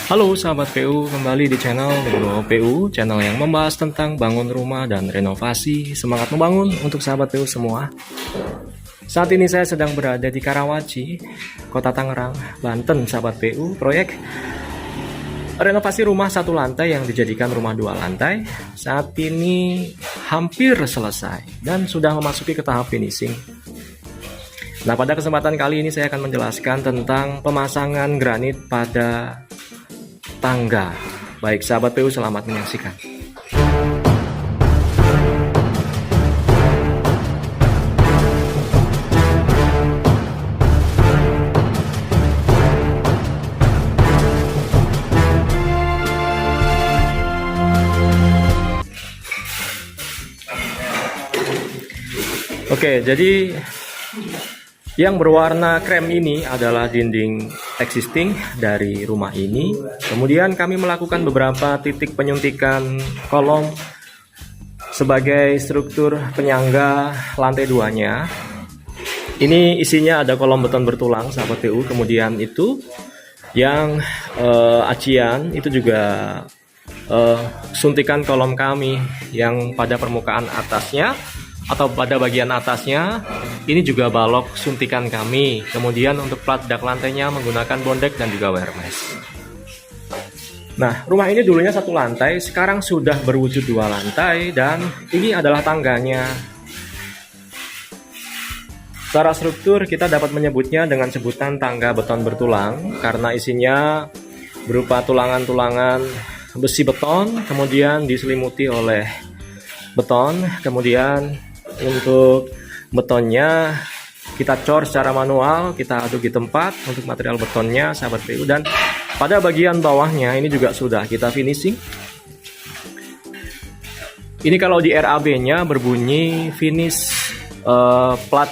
Halo sahabat PU, kembali di channel Nugroho PU, channel yang membahas tentang bangun rumah dan renovasi. Semangat membangun untuk sahabat PU semua. Saat ini saya sedang berada di Karawaci, Kota Tangerang, Banten, sahabat PU. Proyek renovasi rumah satu lantai yang dijadikan rumah dua lantai saat ini hampir selesai dan sudah memasuki ke tahap finishing. Nah, pada kesempatan kali ini saya akan menjelaskan tentang pemasangan granit pada tangga. Baik sahabat PU, selamat menyaksikan. Oke, jadi yang berwarna krem ini adalah dinding existing dari rumah ini. Kemudian kami melakukan beberapa titik penyuntikan kolom sebagai struktur penyangga lantai 2-nya. Ini isinya ada kolom beton bertulang sahabat PU. Kemudian itu yang acian itu juga suntikan kolom kami yang pada permukaan atasnya atau pada bagian atasnya ini juga balok suntikan kami. Kemudian untuk plat dak lantainya menggunakan bondek dan juga wire mesh. Nah, rumah ini dulunya satu lantai, sekarang sudah berwujud dua lantai dan ini adalah tangganya. Secara struktur kita dapat menyebutnya dengan sebutan tangga beton bertulang karena isinya berupa tulangan-tulangan besi beton, kemudian diselimuti oleh beton. Kemudian untuk betonnya kita cor secara manual, kita aduk di tempat untuk material betonnya sahabat PU, dan pada bagian bawahnya ini juga sudah kita finishing. Ini kalau di RAB-nya berbunyi finish plat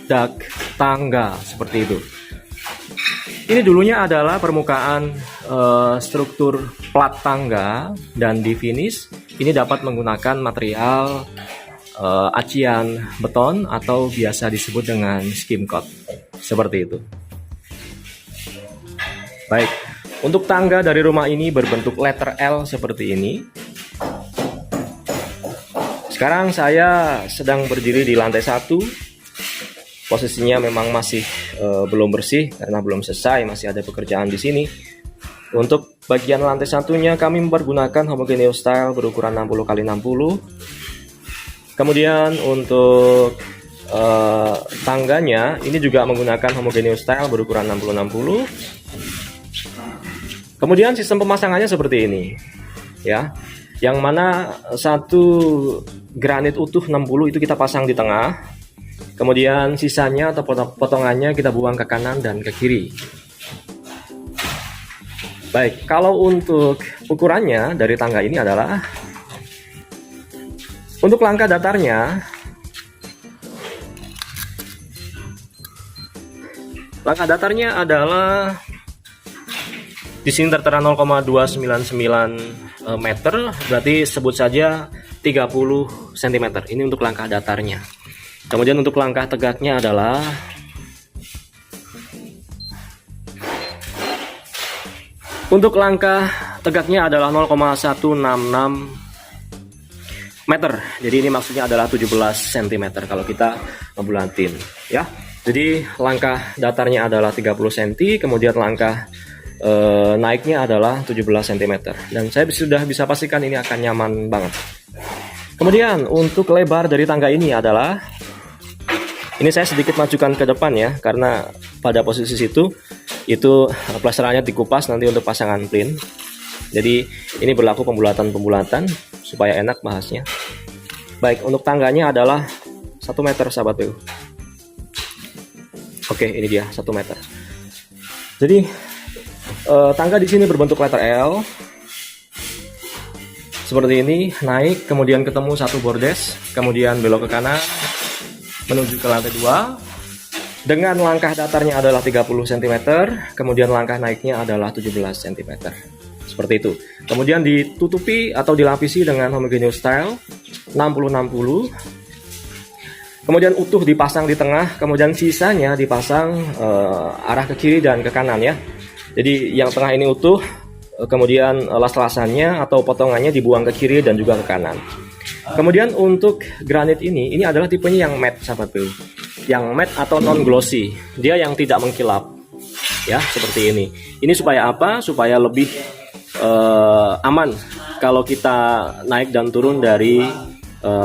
dak tangga seperti itu. Ini dulunya adalah permukaan struktur plat tangga dan di finish ini dapat menggunakan material acian beton atau biasa disebut dengan skim coat seperti itu. Baik, untuk tangga dari rumah ini berbentuk letter L seperti ini. Sekarang saya sedang berdiri di lantai 1. Posisinya memang masih belum bersih karena belum selesai, masih ada pekerjaan di sini. Untuk bagian lantai satunya kami mempergunakan homogeneous style berukuran 60x60. Kemudian untuk tangganya ini juga menggunakan homogeneous style berukuran 60x60. Kemudian sistem pemasangannya seperti ini, ya. Yang mana satu granit utuh 60 itu kita pasang di tengah. Kemudian sisanya atau potongannya kita buang ke kanan dan ke kiri. Baik, kalau untuk ukurannya dari tangga ini adalah untuk langkah datarnya, adalah di sini tertera 0,299 meter, berarti sebut saja 30 cm. Ini untuk langkah datarnya. Kemudian untuk langkah tegaknya adalah adalah 0,166 meter. Jadi ini maksudnya adalah 17 cm kalau kita ngebulatin, ya. Jadi langkah datarnya adalah 30 cm, kemudian langkah naiknya adalah 17 cm. Dan saya sudah bisa pastikan ini akan nyaman banget. Kemudian untuk lebar dari tangga ini adalah, ini saya sedikit majukan ke depan ya, karena pada posisi situ itu plasterannya dikupas nanti untuk pasangan plin. Jadi ini berlaku pembulatan supaya enak bahasnya. Baik, untuk tangganya adalah 1 meter sahabat PU. Oke, ini dia 1 meter. Jadi tangga di sini berbentuk letter L. Seperti ini, naik, kemudian ketemu satu bordes, kemudian belok ke kanan menuju ke lantai 2. Dengan langkah datarnya adalah 30 cm, kemudian langkah naiknya adalah 17 cm. Seperti itu. Kemudian ditutupi atau dilapisi dengan homogeneous style 60-60. Kemudian utuh dipasang di tengah, kemudian sisanya dipasang arah ke kiri dan ke kanan ya. Jadi yang tengah ini utuh, kemudian las-lasannya atau potongannya dibuang ke kiri dan juga ke kanan. Kemudian untuk granit ini adalah tipenya yang matte, sahabat PU. Yang matte atau non glossy, dia yang tidak mengkilap, ya seperti ini. Ini supaya apa? Supaya lebih aman kalau kita naik dan turun dari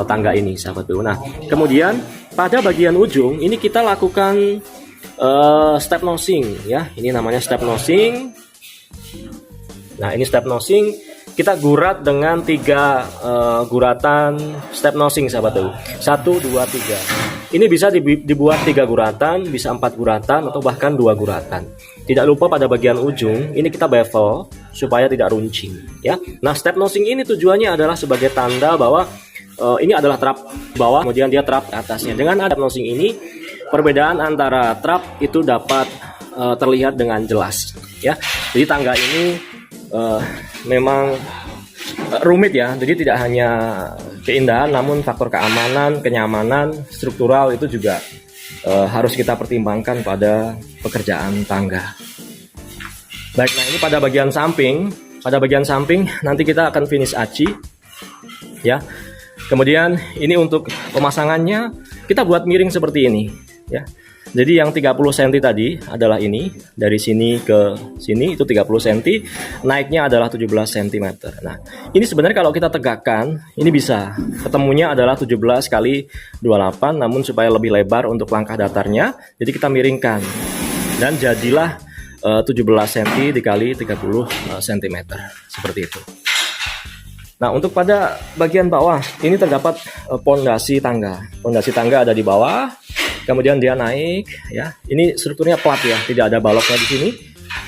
tangga ini, sahabat PU. Nah, kemudian pada bagian ujung ini kita lakukan step nosing, ya. Ini namanya step nosing. Nah, ini step nosing, kita gurat dengan 3 guratan step nosing, sahabat PU. 1, 2, 3. Ini bisa dibuat 3 guratan, bisa 4 guratan, atau bahkan 2 guratan. Tidak lupa pada bagian ujung, ini kita bevel supaya tidak runcing, ya. Nah, step nosing ini tujuannya adalah sebagai tanda bahwa ini adalah trap bawah, kemudian dia trap ke atasnya. Dengan ada step nosing ini, perbedaan antara trap itu dapat terlihat dengan jelas, ya. Jadi tangga ini memang rumit, ya. Jadi tidak hanya keindahan, namun faktor keamanan, kenyamanan, struktural itu juga harus kita pertimbangkan pada pekerjaan tangga. Baik, nah ini pada bagian samping. Pada bagian samping nanti kita akan finish aci, ya. Kemudian ini untuk pemasangannya kita buat miring seperti ini, ya. Jadi yang 30 cm tadi adalah ini, dari sini ke sini itu 30 cm, naiknya adalah 17 cm. Nah, ini sebenarnya kalau kita tegakkan, ini bisa. Ketemunya adalah 17 kali 28, namun supaya lebih lebar untuk langkah datarnya, jadi kita miringkan. Dan jadilah 17 cm dikali 30 cm, seperti itu. Nah, untuk pada bagian bawah, ini terdapat pondasi tangga. Pondasi tangga ada di bawah. Kemudian dia naik, ya. Ini strukturnya plat, ya, tidak ada baloknya di sini.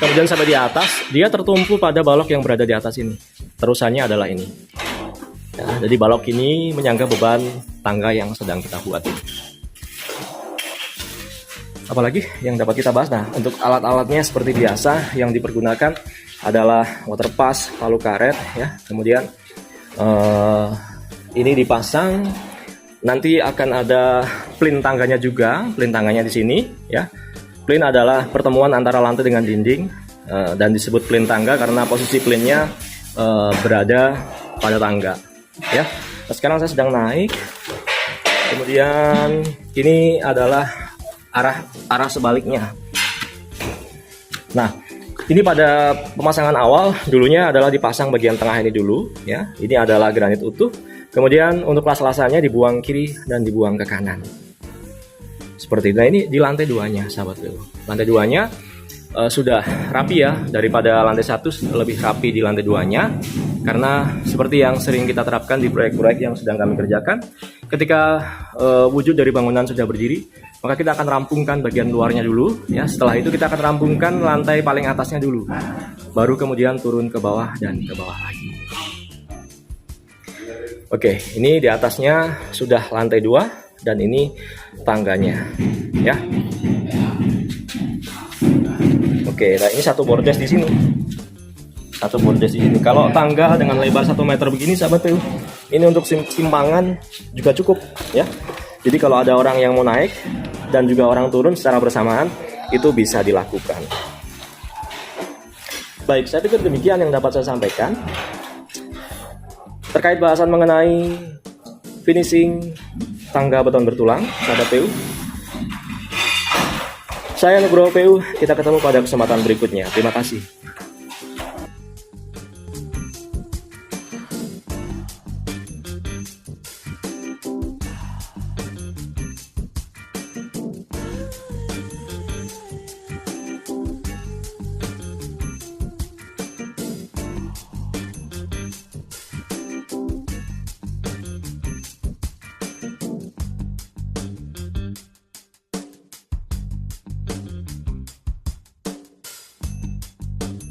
Kemudian sampai di atas, dia tertumpu pada balok yang berada di atas ini. Terusannya adalah ini. Ya, jadi balok ini menyangga beban tangga yang sedang kita buat. Apalagi yang dapat kita bahas? Nah, untuk alat-alatnya seperti biasa yang dipergunakan adalah water pass, palu karet, ya. Kemudian ini dipasang. Nanti akan ada plin tangganya juga, plin tangganya di sini, ya. Plin adalah pertemuan antara lantai dengan dinding, dan disebut plin tangga karena posisi plinnya berada pada tangga, ya. Nah, sekarang saya sedang naik. Kemudian ini adalah arah sebaliknya. Nah, ini pada pemasangan awal dulunya adalah dipasang bagian tengah ini dulu, ya. Ini adalah granit utuh. Kemudian untuk las-lasannya dibuang kiri dan dibuang ke kanan. Seperti itu. Nah, ini di lantai 2-nya, sahabat PU. Lantai 2-nya sudah rapi, ya. Daripada lantai 1 lebih rapi di lantai 2-nya. Karena seperti yang sering kita terapkan di proyek-proyek yang sedang kami kerjakan, ketika wujud dari bangunan sudah berdiri, maka kita akan rampungkan bagian luarnya dulu, ya. Setelah itu kita akan rampungkan lantai paling atasnya dulu. Baru kemudian turun ke bawah dan ke bawah lagi. Oke, ini di atasnya sudah lantai 2 dan ini tangganya, ya. Oke, nah ini satu bordes di sini. Satu bordes di sini. Kalau tangga dengan lebar 1 meter begini, sahabat PU, ini untuk simpangan juga cukup, ya. Jadi kalau ada orang yang mau naik dan juga orang turun secara bersamaan, itu bisa dilakukan. Baik, saya pikir demikian yang dapat saya sampaikan terkait bahasan mengenai finishing tangga beton bertulang, sahabat PU. Saya Nugroho PU, kita ketemu pada kesempatan berikutnya. Terima kasih.